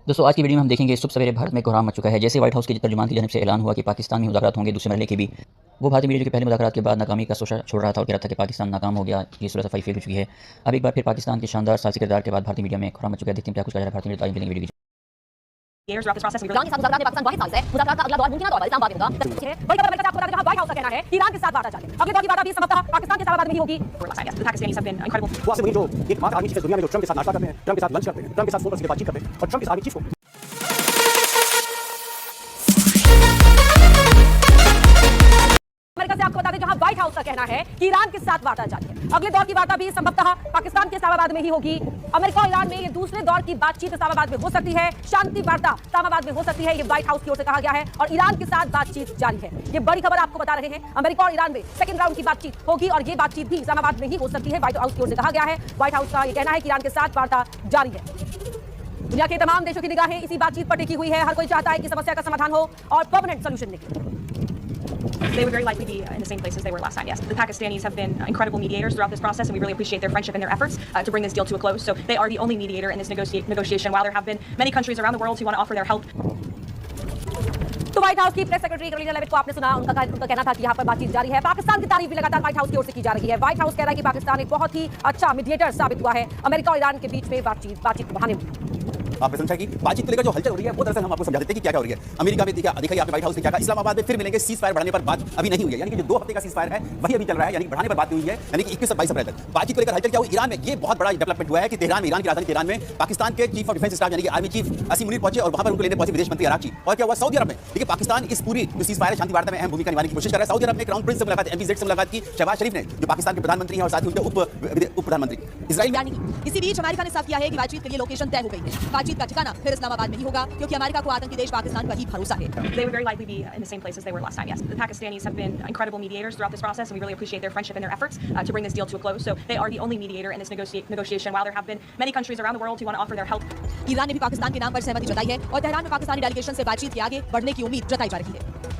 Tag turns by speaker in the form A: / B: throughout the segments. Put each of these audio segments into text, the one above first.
A: दोस्तों आज की वीडियो में हम देखेंगे सुबह सवेरे भारत में कोहराम मच चुका है। जैसे व्हाइट हाउस के तर्जुमान की जानिब से ऐलान हुआ कि पाकिस्तान में मुज़ाकरात होंगे दूसरे मरहले के भी, वो भारतीय मीडिया जो कि पहले मुज़ाकरात के बाद नाकामी का शोषा छोड़ रहा था और कह रहा था कि पाकिस्तान नाकाम हो गया, ये सूरत सफाई फेल हो चुकी है। अब एक बार फिर पाकिस्तान के शानदार साहसी किरदार के बाद भारतीय मीडिया में कोहराम मच चुका है। देखते हैं क्या कुछ कह रहा है भारतीय मीडिया। वीडियो की
B: Years throughout this process, we really मुज़ाकरात में पाकिस्तान वाहिद हाउस है। मुज़ाकरात का अगला दौर मुमकिन दौर इस्लामाबाद में होगा। बड़ी खबर आपको बता दें, जहां व्हाइट हाउस का कहना है कि ईरान के साथ वार्ता जारी है। अगले दौर की वार्ता भी संभवतः पाकिस्तान के इस्लामाबाद में ही होगी। The Pakistanis have been incredible.
C: वो आसिम मुनीर जो एकमात्र आर्मी चीफ है दुनिया में जो ट्रंप के साथ नाश्ता करते हैं, ट्रंप के साथ लंच करते हैं, ट्रंप के साथ फोन पर सीधे बातचीत करते हैं और ट्रंप इस आर्मी चीफ को
B: अमेरिका से आपको बता दें, जहां व्हाइट हाउस का कहना है कि ईरान के साथ वार्ता जारी है। अगले दौर की वार्ता भी संभवतः पाकिस्तान के इस्लामाबाद में ही होगी। अमेरिका और ईरान में ये दूसरे दौर की बातचीत इस्लामाबाद में हो सकती है। शांति वार्ता इस्लामाबाद में हो सकती है, ये व्हाइट हाउस की ओर से कहा गया है और ईरान के साथ बातचीत जारी है। ये बड़ी खबर आपको बता रहे हैं। अमेरिका और ईरान में सेकंड राउंड की बातचीत होगी और ये बातचीत भी इस्लामाबाद में ही हो सकती है। व्हाइट हाउस की ओर से कहा गया है। व्हाइट हाउस का ये कहना है कि ईरान के साथ वार्ता जारी है। दुनिया के तमाम देशों की निगाहें इसी बातचीत पर टिकी हुई है। हर कोई चाहता है कि समस्या का समाधान हो और परमानेंट सॉल्यूशन निकले।
D: They would very likely be in the same place as they were last time, yes. The Pakistanis have been incredible mediators throughout this process, and we really appreciate their friendship and their efforts to bring this deal to a close. So they are the only mediator in this negotiation, while there have been many countries around the world who want to offer their help.
B: तो white house की press secretary Carolina Levitt को आपने सुना, उनका कहना था कि यहाँ पर बातचीत जारी है। पाकिस्तान की तारीफ भी लगातार व्हाइट हाउस की ओर से की जा रही है। व्हाइट हाउस कह रहा है कि पाकिस्तान एक बहुत ही अच्छा मीडिएटर साबित हुआ है अमेरिका और ईरान के बीच में बातचीत बढ़ाने में।
C: आपने समझा कि बातचीत को लेकर जो हलचल हो रही है वो दरअसल हम आपको समझा देते हैं कि क्या क्या हो रही है। अमेरिका में देखिए आपने व्हाइट हाउस ने क्या कहा, इस्लामाबाद में फिर मिलेंगे, सीज फायर बढ़ाने पर बात अभी नहीं हुई है, यानी कि जो 2 हफ्ते का सीज फायर है वही अभी चल रहा है, यानी बढ़ाने पर बात हुई है, यानी कि 21 से 22 अप्रैल तक। बातचीत को लेकर हलचल क्या हुई ईरान में, ये बहुत बड़ा डेवलपमेंट हुआ है कि तेहरान में, ईरान की राजधानी तेहरान में पाकिस्तान के चीफ ऑफ डिफेंस स्टाफ यानी कि आर्मी चीफ आसिम मुनीर पहुंचे और वहां पर उनको लेने पहुंचे विदेश मंत्री अरागची। और क्या हुआ सऊदी अरब में, देखिए पाकिस्तान इस पूरी जो सीज फायर शांति वार्ता में अहम भूमिका निभाने की कोशिश कर रहा है। सऊदी अरब में क्राउन प्रिंस से मुलाकात, एमपीजेड से मुलाकात की शहबाज शरीफ ने, जो पाकिस्तान के प्रधानमंत्री हैं और साथ ही उनके उप प्रधानमंत्री। इजराइल
E: इसी बीच अमेरिका ने साफ किया है कि बातचीत के लिए लोकेशन तय हो गई है। बातचीत का ठिकाना फिर इस्लामाबाद में ही होगा, क्योंकि अमेरिका को आतंकी देश पाकिस्तान पर ही भरोसा है।
D: They would very likely be in the same place as they were last time, yes. The Pakistanis have been incredible mediators throughout this process, and we really appreciate their friendship and their efforts to bring this deal to a close. So they are the only mediator in this negotiation, while there have been many countries around the world who want to offer their help.
E: Iran ने भी पाकिस्तान के नाम पर सहमति जताई है और Tehran में पाकिस्तानी डेलीगेशन से बातचीत के आगे बढ़ने की उम्मीद जताई जा रही है।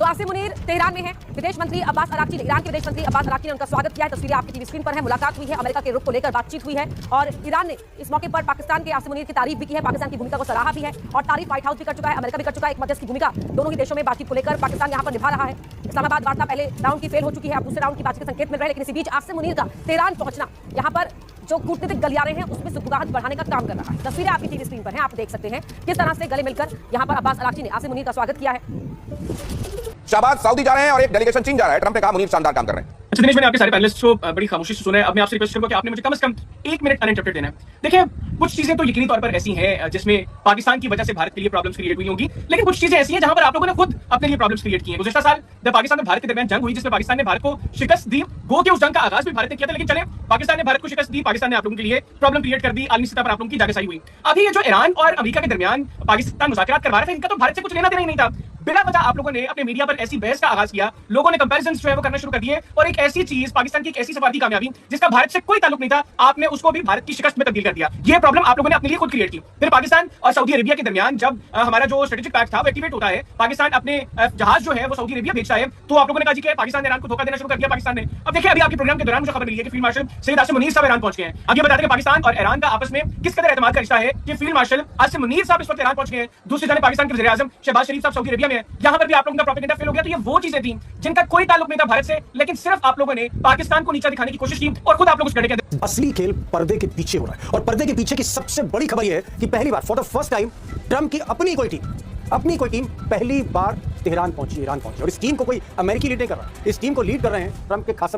B: तो आसिम मुनीर तेहरान में है। विदेश मंत्री अब्बास अरागची ने, ईरान के विदेश मंत्री अब्बास अरागची ने उनका स्वागत किया है। तस्वीरें आपकी टीवी स्क्रीन पर है। मुलाकात हुई है, अमेरिका के रुख को लेकर बातचीत हुई है और ईरान ने इस मौके पर पाकिस्तान के आसिम मुनीर की तारीफ भी की है, पाकिस्तान की भूमिका को सराहा भी है और तारीफ व्हाइट हाउस भी कर चुका है, अमेरिका भी कर चुका है। एक मध्यस्थ की भूमिका दोनों ही देशों में बातचीत को लेकर पाकिस्तान यहाँ पर निभा रहा है। इस्लामाबाद वार्ता पहले राउंड की फेल हो चुकी है, अब दूसरे राउंड की बातचीत के संकेत मिल रहे हैं, लेकिन इसी बीच आसिम मुनीर का तेहरान पहुंचना यहाँ पर जो कूटनीतिक गलियारे हैं उसमें सुगबुगाहट बढ़ाने का काम कर रहा है। तस्वीरें आपकी टीवी स्क्रीन पर हैं, आप देख सकते हैं किस तरह से गले मिलकर यहाँ पर अब्बास अरागची ने आसिम मुनीर का स्वागत किया है।
F: शाहबाज सऊदी जा रहे हैं और एक डेलीगेशन चीन जा रहा है। ट्रंप ने कहा मुनीर शानदार काम कर रहे हैं।
G: अच्छा दिनेश, मैंने आपके सारे पैनलिस्ट को बड़ी खामोशी से सुना है। अब मैं आपसे रिक्वेस्ट करूंगा कि आपने मुझे कम से कम 1 मिनट अनइंटरप्टेड देना है। देखिए, कुछ चीजें तो यकीनी तौर पर ऐसी हैं जिसमें पाकिस्तान की वजह से भारत के लिए प्रॉब्लम्स क्रिएट हुई होंगी, लेकिन कुछ चीजें ऐसी हैं जहां पर आप लोगों ने खुद अपने लिए प्रॉब्लम्स क्रिएट की हैं। गुज़िश्ता साल जब पाकिस्तान और भारत के दरमियान जंग हुई, जिसमें पाकिस्तान ने भारत को शिकस्त दी, गो कि उस जंग का आगाज भी भारत ने किया था, लेकिन चले पाकिस्तान ने भारत को शिकस्त दी, पाकिस्तान ने आप लोगों के लिए प्रॉब्लम क्रिएट कर दी, आलमी सतह पर आप लोगों की जागसाई हुई। अभी ये जो ईरान और अमेरिका के दरमियान पाकिस्तान मुज़ाकरात करवा रहा था, इनका तो भारत से कुछ लेना देना ही नहीं था। बिना वजह आप लोगों ने अपने मीडिया पर ऐसी बहस का आगाज किया, लोगों ने कंपैरिजंस जो है वो करना शुरू कर दिए और एक ऐसी चीज, पाकिस्तान की एक ऐसी सफारती कामयाबी जिसका भारत से कोई ताल्लुक नहीं था, आपने उसको भी भारत की शिकस्त में तब्दील कर दिया। ये प्रॉब्लम आप लोगों ने अपने लिए खुद क्रिएट की। फिर पाकिस्तान और सऊदी अरेबिया के दरमियान जब हमारा जो स्ट्रेटेजिक पैक्ट था वो एक्टिवेट होता है, पाकिस्तान अपने जहाज जो है वो सऊदी अरेबिया भेजता है, तो आप लोगों ने कहा जी कि पाकिस्तान ने ईरान को धोखा देना शुरू कर दिया पाकिस्तान ने। अब देखिए, अभी आपके प्रोग्राम के दौरान मुझे खबर मिली है कि फील्ड मार्शल सैयद आसिम मुनीर साहब ईरान पहुंच गए हैं। अब ये बताते हैं कि पाकिस्तान और ईरान का आपस में किस कदर एतमाद का रिश्ता है कि फील्ड मार्शल आसिम मुनीर साहब इस वक्त ईरान पहुंच गए हैं। दूसरी जाने पाकिस्तान के वज़ीर आज़म शहबाज शरीफ साहब सऊदी अरेबिया में है। यहां पर भी आप लोगों का प्रोपेगेंडा फेल हो गया। तो ये वो चीजें थी जिनका कोई ताल्लुक नहीं था भारत से, लेकिन सिर्फ आप लोगों ने पाकिस्तान को नीचा दिखाने की कोशिश की और खुद आप लोग उस गड्ढे के
C: असली खेल पर्दे के पीछे हो रहा है और पर्दे के पीछे की सबसे बड़ी खबर यह है कि पहली बार for the first time Trump की अपनी कोई टीम पहली बार तेहरान पहुंची, ईरान पहुंची और इस टीम को कोई अमेरिकी लीड नहीं कर रहा। इस टीम को लीड कर रहे हैं ट्रंप के खास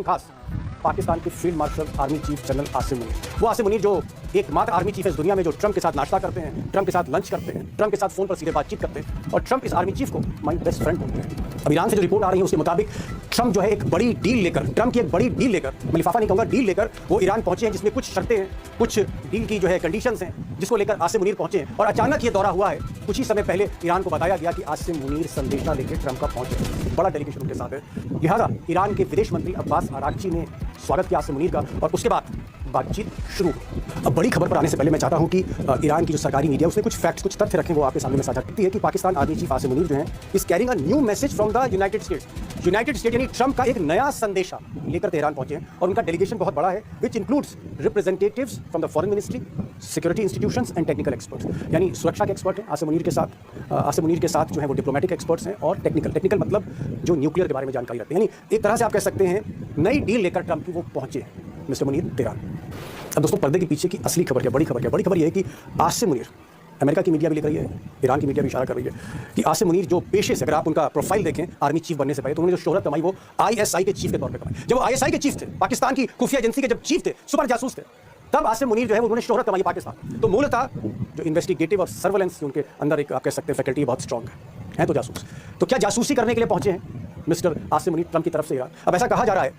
C: पाकिस्तान के field marshal army chief general Asim Munir. वो आसिम मुनीर जो एकमात्र आर्मी चीफ है इस दुनिया में जो ट्रंप के साथ नाश्ता करते हैं, ट्रंप के साथ लंच करते हैं, ट्रंप के साथ फोन पर सीधे बातचीत करते हैं और ट्रंप इस आर्मी चीफ को माय बेस्ट फ्रेंड बोलते हैं। अब ईरान से जो रिपोर्ट आ रही है उसके मुताबिक ट्रंप जो है एक बड़ी डील लेकर, ट्रंप की एक बड़ी डील लेकर, मैं लिफाफा नहीं कहूँगा, डील लेकर वो ईरान पहुंचे हैं, जिसमें कुछ शर्तें हैं, कुछ डील की जो है कंडीशंस हैं, जिसको लेकर आसिम मुनीर पहुंचे हैं। और अचानक ये दौरा हुआ है, कुछ ही समय पहले ईरान को बताया गया कि आसिम मुनीर संदेशा लेकर ट्रंप का पहुंचे, बड़ा डेलीगेशन उनके साथ है। लिहाजा ईरान के विदेश मंत्री अब्बास अरागची ने स्वागत किया आसिम मुनीर का और उसके बाद बातचीत शुरू। अब बड़ी खबर पर आने से पहले मैं चाहता हूं कि ईरान की जो सरकारी मीडिया उसने कुछ फैक्ट्स, कुछ तथ्य रखे, वो आपके सामने में साझा करती है कि पाकिस्तान आर्मी चीफ आसिम मुनीर जो हैं is carrying a new message from the United states. United state यानी ट्रंप का एक नया संदेशा लेकर तेहरान पहुंचे हैं और उनका डेलीगेशन बहुत बड़ा है, which includes representatives from the foreign ministry, security institutions and technical experts. यानी सुरक्षा के एक्सपर्ट हैं आसिम मुनीर के साथ जो है वो डिप्लोमेटिक एक्सपर्ट्स हैं और टेक्निकल मतलब जो न्यूक्लियर के बारे में जानकारी रखते हैं। यानी एक तरह से आप कह सकते हैं नई डील लेकर ट्रंप की वो पहुंचे मिस्टर मुनीर तेहरान। अब दोस्तों पर्दे के पीछे की असली खबर क्या, बड़ी खबर यह है कि आसिम मुनीर, अमेरिका की मीडिया भी लिख रही है, ईरान की मीडिया भी इशारा कर रही है कि आसिम मुनीर जो पेशे से, अगर आप उनका प्रोफाइल देखें आर्मी चीफ बनने से पहले, तो उन्होंने जो शोहरत कमाई वो ISI के चीफ के तौर पर कमाई। जब वो ISI के चीफ थे, पाकिस्तान की खुफिया एजेंसी के जब चीफ थे, सुपर जासूस थे, तब आसिम मुनीर जो है उन्होंने शोहरत कमाई पाकिस्तान। तो मूलतः जो इन्वेस्टिगेटिव और सर्वेलेंस उनके अंदर एक आप कह सकते हैं फैकल्टी बहुत स्ट्रॉन्ग है तो जासूस। तो क्या जासूसी करने के लिए पहुंचे हैं मिस्टर आसिम मुनीर ट्रंप की तरफ से ईरान? अब ऐसा कहा जा रहा है,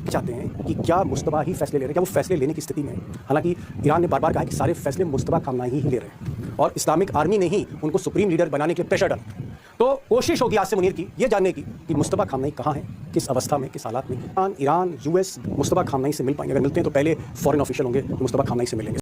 C: चाहते हैं कि क्या मुस्तफा ही फैसले ले रहे हैं, क्या वो फैसले लेने की स्थिति में है? हालांकि ईरान ने बार बार कहा है कि सारे फैसले मुस्तफा खामनाई ही ले रहे हैं और इस्लामिक आर्मी ने ही उनको सुप्रीम लीडर बनाने के लिए प्रेशर डाला। तो कोशिश होगी आसिम मुनीर की ये जानने की कि मुस्तफा खामनाई कहाँ है, किस अवस्था में, किस हालात में। ईरान US मुस्तफा खामनाई से मिल पाएंगे, अगर मिलते हैं तो पहले फॉरेन ऑफिशियल होंगे मुस्तफा खामनाई से मिलेंगे।